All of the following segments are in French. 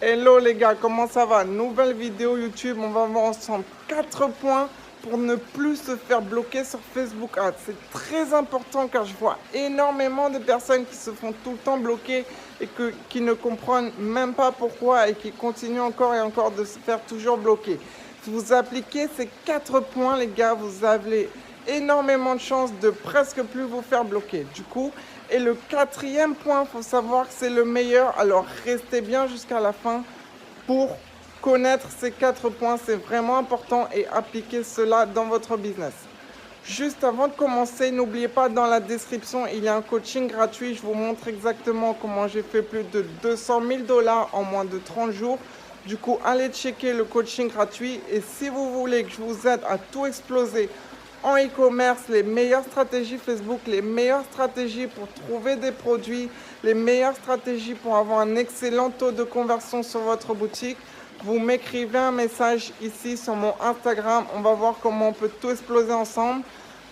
Hello les gars, comment ça va? Nouvelle vidéo YouTube, on va voir ensemble 4 points pour ne plus se faire bloquer sur Facebook Ads. C'est très important car je vois énormément de personnes qui se font tout le temps bloquer et qui ne comprennent même pas pourquoi et qui continuent encore et encore de se faire toujours bloquer. Si vous appliquez ces 4 points les gars, vous avez énormément de chances de presque plus vous faire bloquer. Du coup, et le quatrième point, il faut savoir que c'est le meilleur. Alors restez bien jusqu'à la fin pour connaître ces 4 points. C'est vraiment important et appliquez cela dans votre business. Juste avant de commencer, n'oubliez pas, dans la description, il y a un coaching gratuit. Je vous montre exactement comment j'ai fait plus de 200 000 $ en moins de 30 jours. Du coup, allez checker le coaching gratuit. Et si vous voulez que je vous aide à tout exploser en e-commerce, les meilleures stratégies Facebook, les meilleures stratégies pour trouver des produits, les meilleures stratégies pour avoir un excellent taux de conversion sur votre boutique, vous m'écrivez un message ici sur mon Instagram. On va voir comment on peut tout exploser ensemble.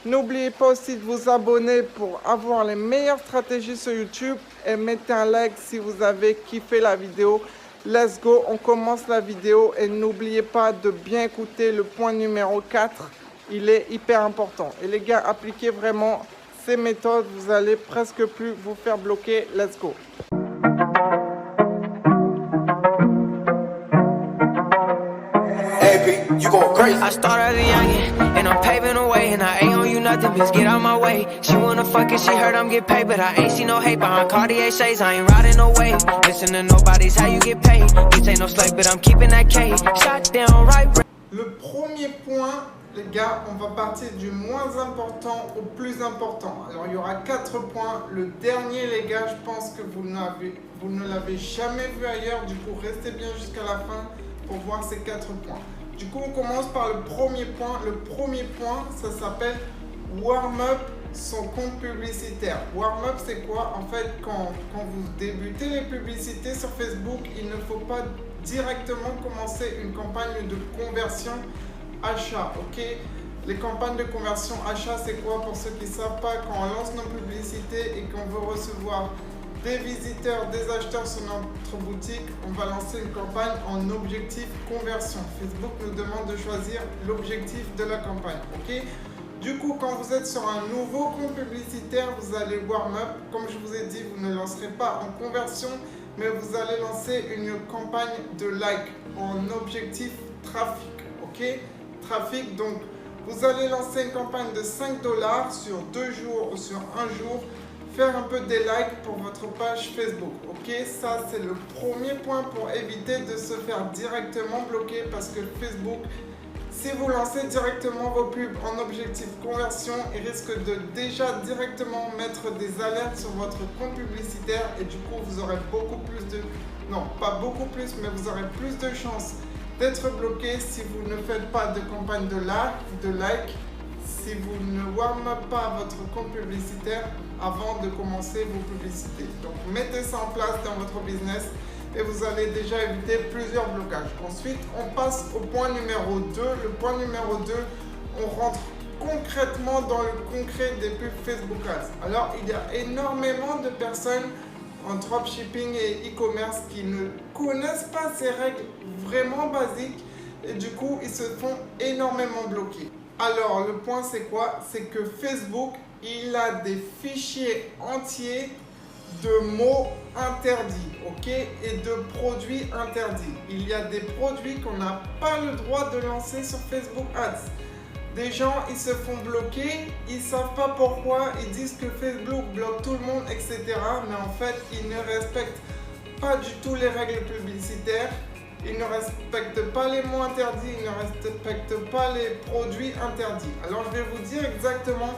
N'oubliez pas aussi de vous abonner pour avoir les meilleures stratégies sur YouTube et mettez un like si vous avez kiffé la vidéo. Let's go, on commence la vidéo et n'oubliez pas de bien écouter le point numéro 4. Il est hyper important. Et les gars, appliquez vraiment ces méthodes. Vous allez presque plus vous faire bloquer. Let's go. You go crazy. I started as a youngin', and I'm paving the way, and I ain't on you nothing, bitch, get out my way. She wanna fuck it, she heard I'm get paid, but I ain't see no hate behind Cartier shades, I ain't riding no wave. Listen to nobody's how you get paid. Bitch ain't no slave, but I'm keeping that K. Shot down right. Le premier point, les gars, on va partir du moins important au plus important. Alors, il y aura 4 points. Le dernier, les gars, je pense que vous ne l'avez jamais vu ailleurs. Du coup, restez bien jusqu'à la fin pour voir ces 4 points. Du coup, on commence par le premier point. Le premier point, ça s'appelle warm-up son compte publicitaire. Warm-up, c'est quoi? En fait, quand vous débutez les publicités sur Facebook, il ne faut pas directement commencer une campagne de conversion achat, ok? Les campagnes de conversion achat, c'est quoi? Pour ceux qui ne savent pas, quand on lance nos publicités et qu'on veut recevoir des visiteurs, des acheteurs sur notre boutique, on va lancer une campagne en objectif conversion. Facebook nous demande de choisir l'objectif de la campagne, ok? Du coup, quand vous êtes sur un nouveau compte publicitaire, vous allez warm-up. Comme je vous ai dit, vous ne lancerez pas en conversion, mais vous allez lancer une campagne de like en objectif trafic, ok? Trafic, donc vous allez lancer une campagne de 5 $ sur 2 jours ou sur 1 jour, faire un peu des likes pour votre page Facebook, ok? Ça, c'est le premier point pour éviter de se faire directement bloquer, parce que Facebook, si vous lancez directement vos pubs en objectif conversion, il risque de déjà directement mettre des alertes sur votre compte publicitaire et du coup, vous aurez beaucoup plus de... Non, pas beaucoup plus, mais vous aurez plus de chances d'être bloqué si vous ne faites pas de campagne de like, si vous ne warm pas votre compte publicitaire avant de commencer vos publicités. Donc mettez ça en place dans votre business et vous allez déjà éviter plusieurs blocages. Ensuite, on passe au point numéro 2. Le point numéro 2, on rentre concrètement dans le concret des pubs Facebook Ads. Alors, il y a énormément de personnes en dropshipping et e-commerce qui ne connaissent pas ces règles vraiment basiques et du coup, ils se font énormément bloquer. Alors, le point, c'est quoi? C'est que Facebook, il a des fichiers entiers de mots interdits, ok, et de produits interdits. Il y a des produits qu'on n'a pas le droit de lancer sur Facebook Ads. Des gens, ils se font bloquer, ils ne savent pas pourquoi, ils disent que Facebook bloque tout le monde, etc. Mais en fait, ils ne respectent pas du tout les règles publicitaires. Ils ne respectent pas les mots interdits, ils ne respectent pas les produits interdits. Alors, je vais vous dire exactement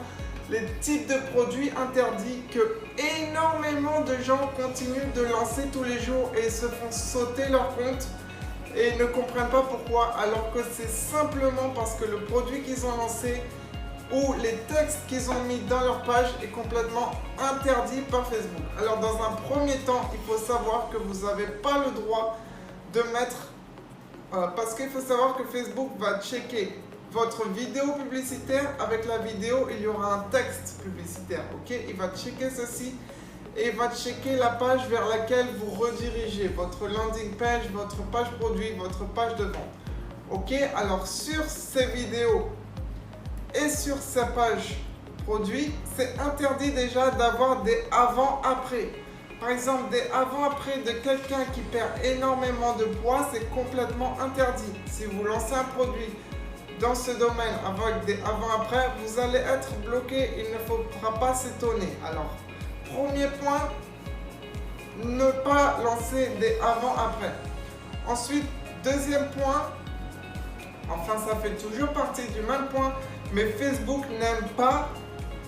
les types de produits interdits que énormément de gens continuent de lancer tous les jours et se font sauter leur compte et ne comprennent pas pourquoi, alors que c'est simplement parce que le produit qu'ils ont lancé ou les textes qu'ils ont mis dans leur page est complètement interdit par Facebook. Alors dans un premier temps, il faut savoir que vous n'avez pas le droit de mettre, parce qu'il faut savoir que Facebook va checker votre vidéo publicitaire. Avec la vidéo, il y aura un texte publicitaire, ok? Il va checker ceci et il va checker la page vers laquelle vous redirigez, votre landing page, votre page produit, votre page de vente. Ok, alors sur ces vidéos et sur sa page produit, c'est interdit déjà d'avoir des avant-après. Par exemple, des avant-après de quelqu'un qui perd énormément de poids, c'est complètement interdit. Si vous lancez un produit dans ce domaine avec des avant-après, vous allez être bloqué, il ne faudra pas s'étonner. Alors, premier point, ne pas lancer des avant-après. Ensuite, deuxième point, enfin ça fait toujours partie du même point, mais Facebook n'aime pas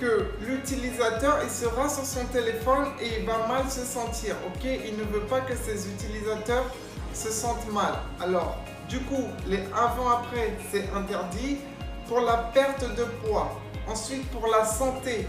que l'utilisateur il sera sur son téléphone et il va mal se sentir, ok? Il ne veut pas que ses utilisateurs se sentent mal. Alors, du coup, les avant-après, c'est interdit pour la perte de poids. Ensuite, pour la santé,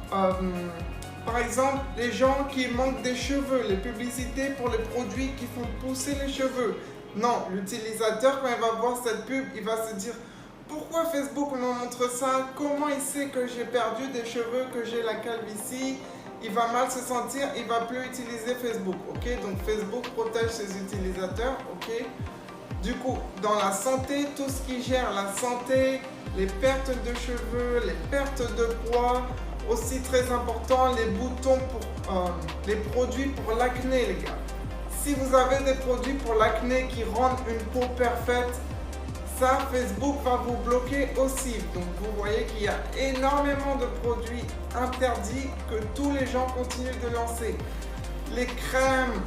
par exemple, les gens qui manquent des cheveux, les publicités pour les produits qui font pousser les cheveux. Non, l'utilisateur, quand il va voir cette pub, il va se dire « Pourquoi Facebook me montre ça? Comment il sait que j'ai perdu des cheveux, que j'ai la calvitie ?» Il va mal se sentir, il ne va plus utiliser Facebook. Ok, donc Facebook protège ses utilisateurs. Ok. Du coup, dans la santé, tout ce qui gère la santé, les pertes de cheveux, les pertes de poids, aussi très important, les boutons pour les produits pour l'acné, les gars. Si vous avez des produits pour l'acné qui rendent une peau parfaite, ça, Facebook va vous bloquer aussi. Donc, vous voyez qu'il y a énormément de produits interdits que tous les gens continuent de lancer. Les crèmes,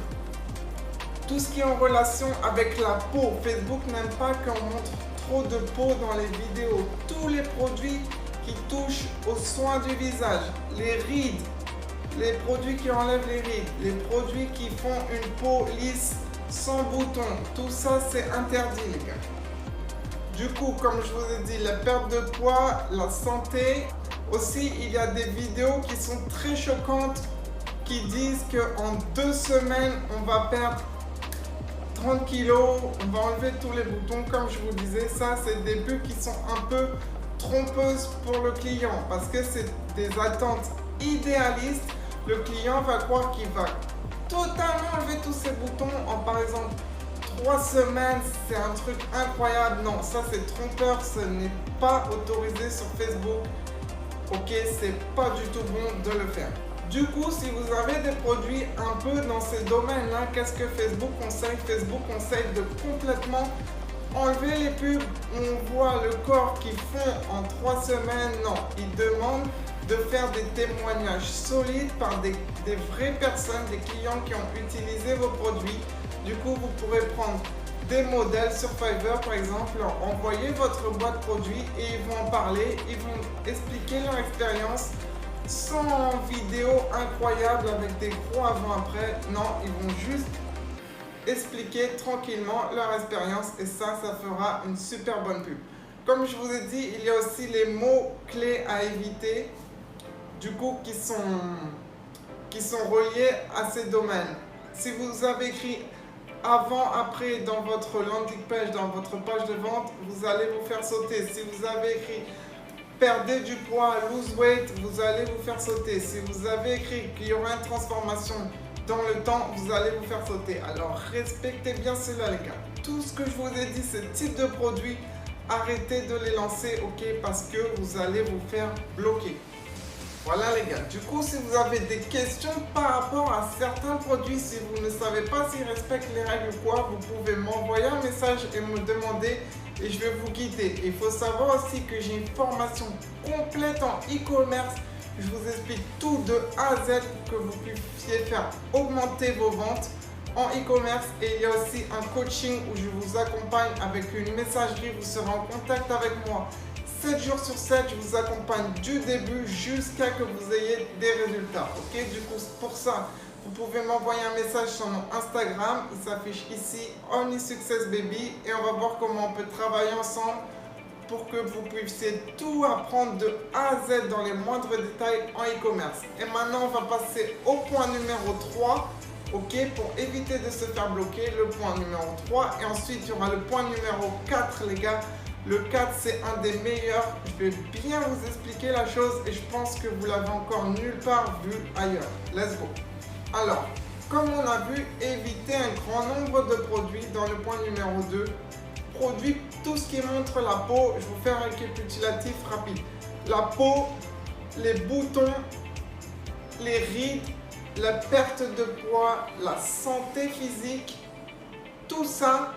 tout ce qui est en relation avec la peau. Facebook n'aime pas qu'on montre trop de peau dans les vidéos. Tous les produits qui touchent aux soins du visage, les rides, les produits qui enlèvent les rides, les produits qui font une peau lisse sans boutons, tout ça c'est interdit, les gars. Du coup, comme je vous ai dit, la perte de poids, la santé. Aussi, il y a des vidéos qui sont très choquantes qui disent qu'en 2 semaines, on va perdre 30 kilos, on va enlever tous les boutons. Comme je vous disais, ça, c'est des pubs qui sont un peu trompeuses pour le client parce que c'est des attentes idéalistes. Le client va croire qu'il va totalement enlever tous ces boutons en, par exemple, 3 semaines, c'est un truc incroyable. Non, ça c'est trompeur, ce n'est pas autorisé sur Facebook. Ok, c'est pas du tout bon de le faire. Du coup, si vous avez des produits un peu dans ces domaines-là, qu'est-ce que Facebook conseille? Facebook conseille de complètement enlever les pubs où on voit le corps qu'ils font en 3 semaines. Non, ils demandent de faire des témoignages solides par des vraies personnes, des clients qui ont utilisé vos produits. Du coup, vous pourrez prendre des modèles sur Fiverr, par exemple, envoyer votre boîte produit et ils vont en parler, ils vont expliquer leur expérience sans vidéo incroyable avec des gros avant-après. Non, ils vont juste expliquer tranquillement leur expérience et ça fera une super bonne pub. Comme je vous ai dit, il y a aussi les mots clés à éviter, du coup, qui sont reliés à ces domaines. Si vous avez écrit avant, après dans votre landing page, dans votre page de vente, vous allez vous faire sauter. Si vous avez écrit perdez du poids, lose weight, vous allez vous faire sauter. Si vous avez écrit qu'il y aura une transformation dans le temps, vous allez vous faire sauter. Alors respectez bien cela, les gars. Tout ce que je vous ai dit, ce type de produit, arrêtez de les lancer, ok, parce que vous allez vous faire bloquer. Voilà les gars, du coup si vous avez des questions par rapport à certains produits, si vous ne savez pas s'ils respectent les règles ou quoi, vous pouvez m'envoyer un message et me demander et je vais vous guider. Il faut savoir aussi que j'ai une formation complète en e-commerce. Je vous explique tout de A à Z pour que vous puissiez faire augmenter vos ventes en e-commerce. Et il y a aussi un coaching où je vous accompagne avec une messagerie, vous serez en contact avec moi 7 jours sur 7, je vous accompagne du début jusqu'à que vous ayez des résultats. Ok, du coup, pour ça, vous pouvez m'envoyer un message sur mon Instagram. Il s'affiche ici, OmniSuccessBaby. Et on va voir comment on peut travailler ensemble pour que vous puissiez tout apprendre de A à Z dans les moindres détails en e-commerce. Et maintenant, on va passer au point numéro 3. Ok, pour éviter de se faire bloquer, le point numéro 3. Et ensuite, il y aura le point numéro 4, les gars. Le 4, c'est un des meilleurs. Je vais bien vous expliquer la chose et je pense que vous l'avez encore nulle part vu ailleurs. Let's go! Alors, comme on a vu, éviter un grand nombre de produits dans le point numéro 2. Produits, tout ce qui montre la peau. Je vous fais un récapitulatif rapide. La peau, les boutons, les rides, la perte de poids, la santé physique, tout ça,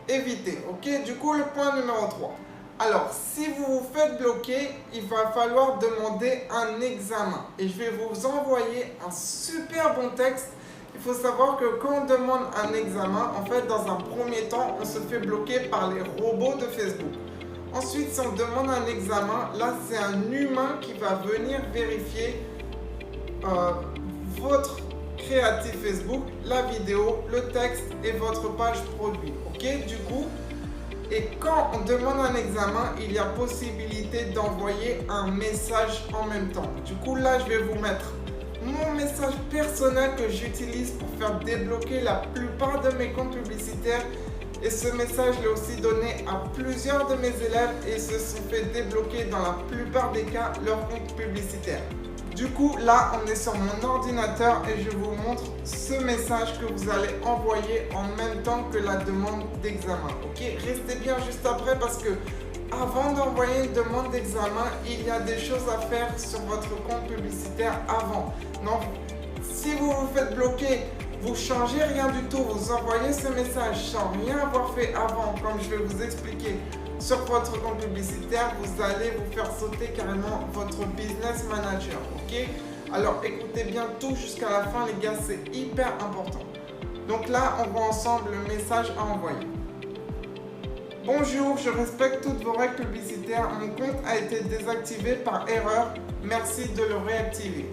évitez. Ok, du coup, le point numéro 3. Alors, si vous vous faites bloquer, il va falloir demander un examen. Et je vais vous envoyer un super bon texte. Il faut savoir que quand on demande un examen, en fait, dans un premier temps, on se fait bloquer par les robots de Facebook. Ensuite, si on demande un examen, là, c'est un humain qui va venir vérifier votre créatif Facebook, la vidéo, le texte et votre page produit. Ok, du coup, et quand on demande un examen, il y a possibilité d'envoyer un message en même temps. Du coup, là, je vais vous mettre mon message personnel que j'utilise pour faire débloquer la plupart de mes comptes publicitaires. Et ce message, je l'ai aussi donné à plusieurs de mes élèves et se sont fait débloquer dans la plupart des cas leur compte publicitaire. Du coup, là, on est sur mon ordinateur et je vous montre ce message que vous allez envoyer en même temps que la demande d'examen. Ok, restez bien juste après parce que avant d'envoyer une demande d'examen, il y a des choses à faire sur votre compte publicitaire avant. Donc, si vous vous faites bloquer, vous changez rien du tout, vous envoyez ce message sans rien avoir fait avant, comme je vais vous expliquer sur votre compte publicitaire, vous allez vous faire sauter carrément votre business manager. Ok? Alors écoutez bien tout jusqu'à la fin, les gars, c'est hyper important. Donc là, on voit ensemble le message à envoyer. Bonjour, je respecte toutes vos règles publicitaires. Mon compte a été désactivé par erreur. Merci de le réactiver.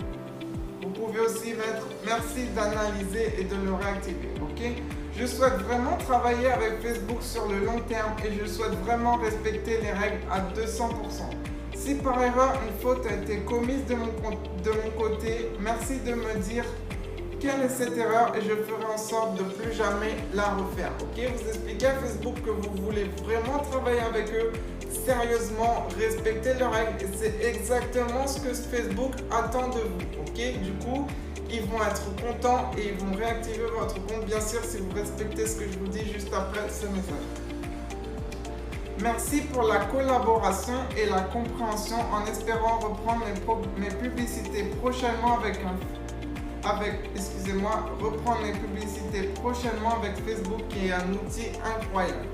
Vous pouvez aussi mettre merci d'analyser et de le réactiver. Ok? Je souhaite vraiment travailler avec Facebook sur le long terme et je souhaite vraiment respecter les règles à 200%. Si par erreur une faute a été commise de mon côté, merci de me dire quelle est cette erreur et je ferai en sorte de plus jamais la refaire. Ok, vous expliquez à Facebook que vous voulez vraiment travailler avec eux sérieusement, respecter leurs règles et c'est exactement ce que Facebook attend de vous. Ok, du coup, ils vont être contents et ils vont réactiver votre compte, bien sûr, si vous respectez ce que je vous dis juste après ce message. Merci pour la collaboration et la compréhension en espérant reprendre mes publicités prochainement reprendre mes publicités prochainement avec Facebook qui est un outil incroyable.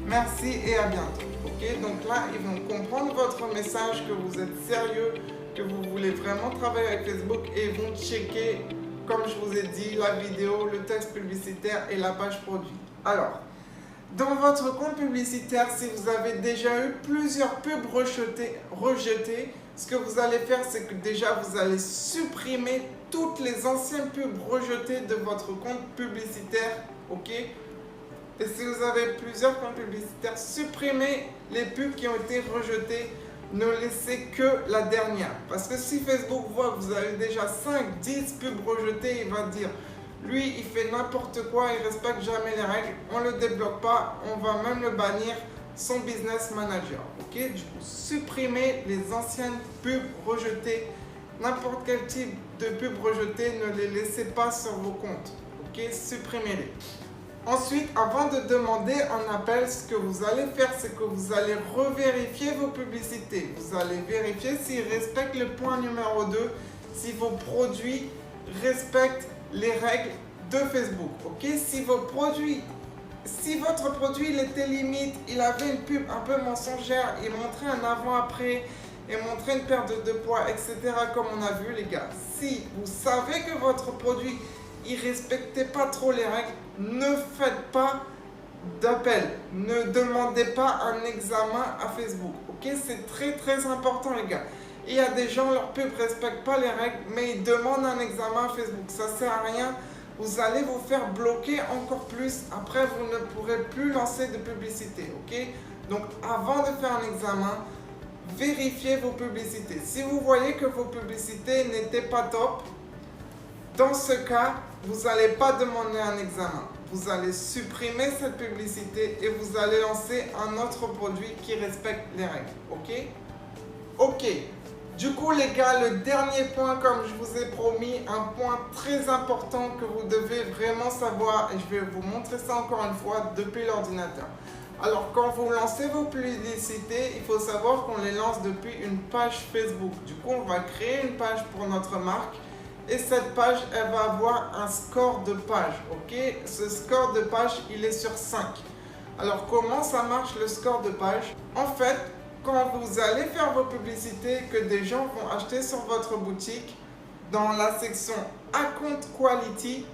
Merci et à bientôt. Ok, donc là, ils vont comprendre votre message, que vous êtes sérieux, que vous voulez vraiment travailler avec Facebook et ils vont checker, comme je vous ai dit, la vidéo, le texte publicitaire et la page produit. Alors, dans votre compte publicitaire, si vous avez déjà eu plusieurs pubs rejetées, ce que vous allez faire, c'est que déjà vous allez supprimer toutes les anciennes pubs rejetées de votre compte publicitaire. Ok? Et si vous avez plusieurs comptes publicitaires, supprimez les pubs qui ont été rejetées. Ne laissez que la dernière. Parce que si Facebook voit que vous avez déjà 5, 10 pubs rejetées, il va dire lui, il fait n'importe quoi, il ne respecte jamais les règles, on ne le débloque pas, on va même le bannir son business manager. Ok, du coup, supprimez les anciennes pubs rejetées. N'importe quel type de pub rejetée, ne les laissez pas sur vos comptes. Ok, supprimez-les. Ensuite, avant de demander un appel, ce que vous allez faire, c'est que vous allez revérifier vos publicités. Vous allez vérifier s'ils respectent le point numéro 2, si vos produits respectent les règles de Facebook. Ok, si votre produit il était limite, il avait une pub un peu mensongère, il montrait un avant-après, il montrait une perte de poids, etc. comme on a vu les gars. Si vous savez que votre produit il ne respectait pas trop les règles, ne faites pas d'appel. Ne demandez pas un examen à Facebook. Ok, c'est très très important les gars. Il y a des gens, leur pub ne respecte pas les règles, mais ils demandent un examen à Facebook. Ça ne sert à rien. Vous allez vous faire bloquer encore plus. Après, vous ne pourrez plus lancer de publicité. Ok? Donc, avant de faire un examen, vérifiez vos publicités. Si vous voyez que vos publicités n'étaient pas top, dans ce cas, vous n'allez pas demander un examen. Vous allez supprimer cette publicité et vous allez lancer un autre produit qui respecte les règles. Ok? Ok. Du coup les gars, le dernier point, comme je vous ai promis, un point très important que vous devez vraiment savoir, et je vais vous montrer ça encore une fois depuis l'ordinateur. Alors quand vous lancez vos publicités, il faut savoir qu'on les lance depuis une page Facebook. Du coup on va créer une page pour notre marque et cette page elle va avoir un score de page, ok? Ce score de page il est sur 5. Alors comment ça marche le score de page? En fait, quand vous allez faire vos publicités, que des gens vont acheter sur votre boutique, dans la section Account Quality,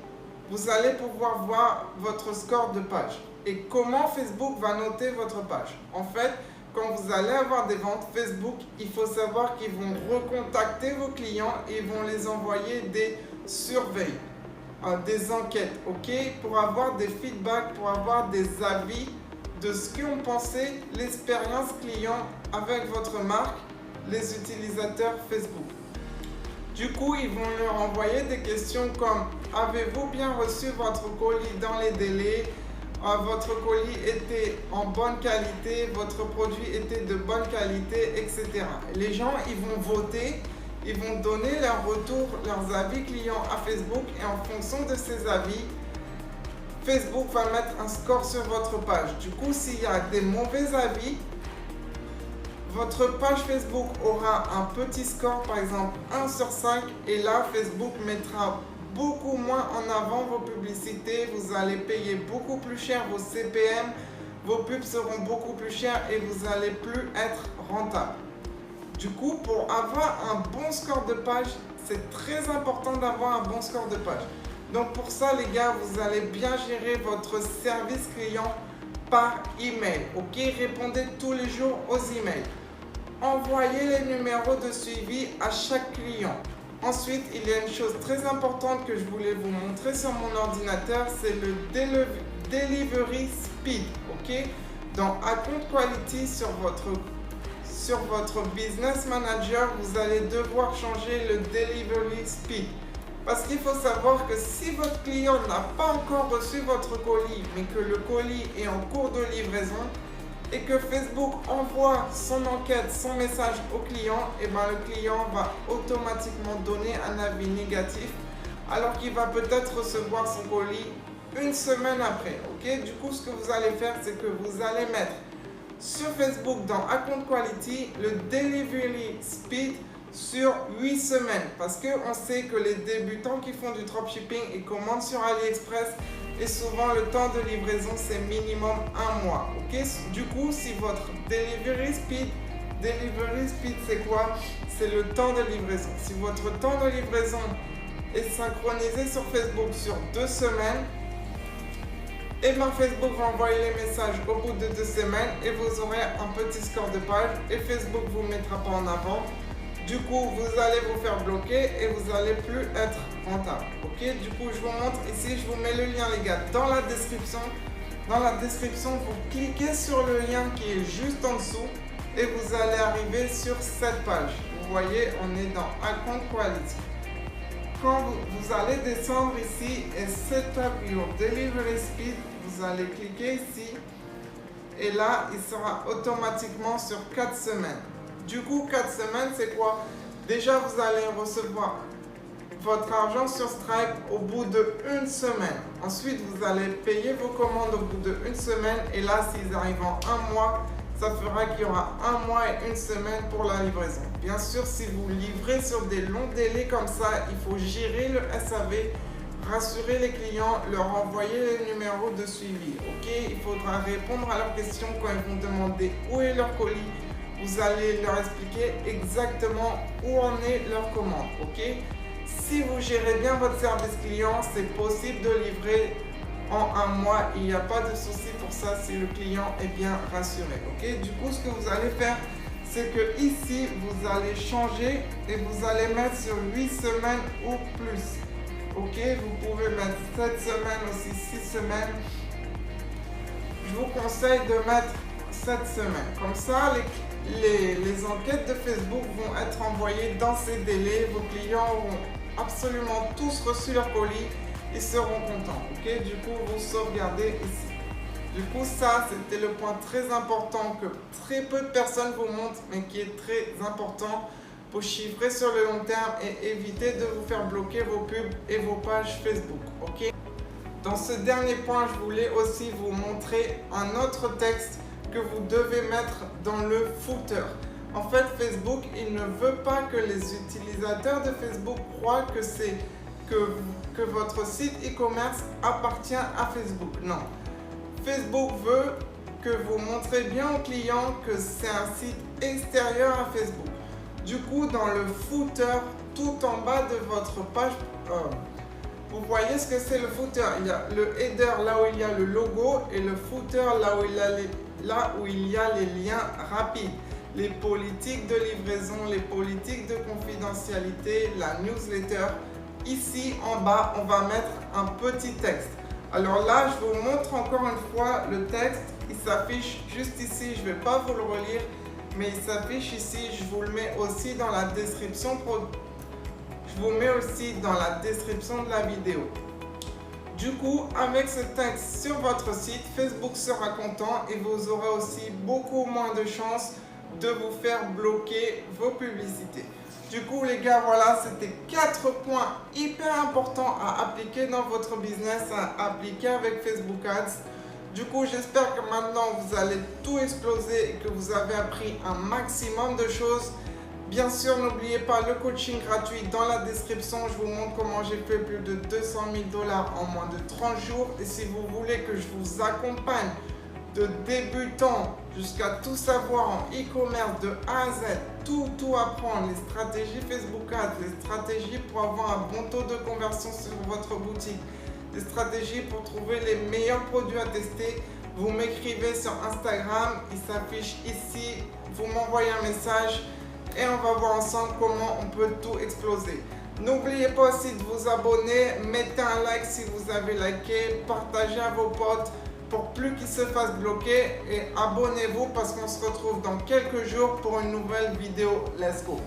vous allez pouvoir voir votre score de page. Et comment Facebook va noter votre page? En fait, quand vous allez avoir des ventes Facebook, il faut savoir qu'ils vont recontacter vos clients et vont les envoyer des surveilles, des enquêtes, ok? Pour avoir des feedbacks, pour avoir des avis de ce qu'ont pensé l'expérience client avec votre marque, les utilisateurs Facebook. Du coup, ils vont leur envoyer des questions comme: avez-vous bien reçu votre colis dans les délais? Votre colis était en bonne qualité, votre produit était de bonne qualité, etc. Les gens, ils vont voter, ils vont donner leur retour, leurs avis clients à Facebook et en fonction de ces avis, Facebook va mettre un score sur votre page. Du coup, s'il y a des mauvais avis, votre page Facebook aura un petit score, par exemple 1 sur 5, et là, Facebook mettra beaucoup moins en avant vos publicités, vous allez payer beaucoup plus cher vos CPM, vos pubs seront beaucoup plus chères et vous n'allez plus être rentable. Du coup, pour avoir un bon score de page, c'est très important d'avoir un bon score de page. Donc pour ça les gars, vous allez bien gérer votre service client par email, ok? Répondez tous les jours aux emails. Envoyez les numéros de suivi à chaque client. Ensuite, il y a une chose très importante que je voulais vous montrer sur mon ordinateur, c'est le Delivery Speed, ok? Dans Account Quality sur votre Business Manager, vous allez devoir changer le Delivery Speed. Parce qu'il faut savoir que si votre client n'a pas encore reçu votre colis, mais que le colis est en cours de livraison, et que Facebook envoie son enquête, son message au client, et ben le client va automatiquement donner un avis négatif, alors qu'il va peut-être recevoir son colis une semaine après. Ok? Du coup, ce que vous allez faire, c'est que vous allez mettre sur Facebook dans Account Quality le Delivery Speed sur 8 semaines, parce qu'on sait que les débutants qui font du dropshipping et commandent sur AliExpress, et souvent le temps de livraison c'est minimum 1 mois. Ok? Du coup, si votre Delivery Speed c'est quoi? C'est le temps de livraison. Si votre temps de livraison est synchronisé sur Facebook sur 2 semaines, et bien Facebook va envoyer les messages au bout de 2 semaines et vous aurez un petit score de page et Facebook ne vous mettra pas en avant. Du coup, vous allez vous faire bloquer et vous n'allez plus être rentable. Ok? Du coup, je vous montre ici, je vous mets le lien les gars dans la description. Dans la description, vous cliquez sur le lien qui est juste en dessous et vous allez arriver sur cette page. Vous voyez, on est dans Account Quality. Quand vous allez descendre ici et Setup Your Delivery Speed, vous allez cliquer ici et là, il sera automatiquement sur 4 semaines. Du coup, 4 semaines, c'est quoi? Déjà, vous allez recevoir votre argent sur Stripe au bout de 1 semaine. Ensuite, vous allez payer vos commandes au bout de 1 semaine. Et là, s'ils arrivent en 1 mois, ça fera qu'il y aura 1 mois et 1 semaine pour la livraison. Bien sûr, si vous livrez sur des longs délais comme ça, il faut gérer le SAV, rassurer les clients, leur envoyer les numéros de suivi. Ok? Il faudra répondre à leurs questions quand ils vont demander où est leur colis. Vous allez leur expliquer exactement où en est leur commande, ok? Si vous gérez bien votre service client, c'est possible de livrer en 1 mois. Il n'y a pas de souci pour ça si le client est bien rassuré, ok? Du coup, ce que vous allez faire, c'est que ici, vous allez changer et vous allez mettre sur 8 semaines ou plus, ok? Vous pouvez mettre 7 semaines aussi, 6 semaines. Je vous conseille de mettre 7 semaines. Comme ça, les enquêtes de Facebook vont être envoyées dans ces délais. Vos clients auront absolument tous reçu leur colis. Ils seront contents. Ok? Du coup, vous sauvegardez ici. Du coup, ça, c'était le point très important que très peu de personnes vous montrent, mais qui est très important. pour chiffrer sur le long terme et éviter de vous faire bloquer vos pubs et vos pages Facebook. Ok? Dans ce dernier point, je voulais aussi vous montrer un autre texte que vous devez mettre dans le footer. En fait, Facebook, il ne veut pas que les utilisateurs de Facebook croient que votre site e-commerce appartient à Facebook. Non. Facebook veut que vous montrez bien aux clients que c'est un site extérieur à Facebook. Du coup, dans le footer, tout en bas de votre page, vous voyez ce que c'est le footer. Il y a le header là où il y a le logo et le footer là où il y a les liens rapides, les politiques de livraison, les politiques de confidentialité, la newsletter. Ici en bas, on va mettre un petit texte. Alors là, je vous montre encore une fois le texte. Il s'affiche juste ici. Je ne vais pas vous le relire, mais il s'affiche ici. Je vous le mets aussi dans la description. Je vous mets aussi dans la description de la vidéo. Du coup, avec ce texte sur votre site, Facebook sera content et vous aurez aussi beaucoup moins de chances de vous faire bloquer vos publicités. Du coup, les gars, voilà, c'était 4 points hyper importants à appliquer dans votre business, à appliquer avec Facebook Ads. Du coup, j'espère que maintenant, vous allez tout exploser et que vous avez appris un maximum de choses. Bien sûr, n'oubliez pas le coaching gratuit dans la description. Je vous montre comment j'ai fait plus de 200 000 $ en moins de 30 jours. Et si vous voulez que je vous accompagne de débutant jusqu'à tout savoir en e-commerce de A à Z, tout apprendre, les stratégies Facebook Ads, les stratégies pour avoir un bon taux de conversion sur votre boutique, les stratégies pour trouver les meilleurs produits à tester, vous m'écrivez sur Instagram, il s'affiche ici, vous m'envoyez un message et on va voir ensemble comment on peut tout exploser. N'oubliez pas aussi de vous abonner, mettez un like si vous avez liké, partagez à vos potes pour plus qu'ils se fassent bloquer et abonnez-vous parce qu'on se retrouve dans quelques jours pour une nouvelle vidéo. Let's go!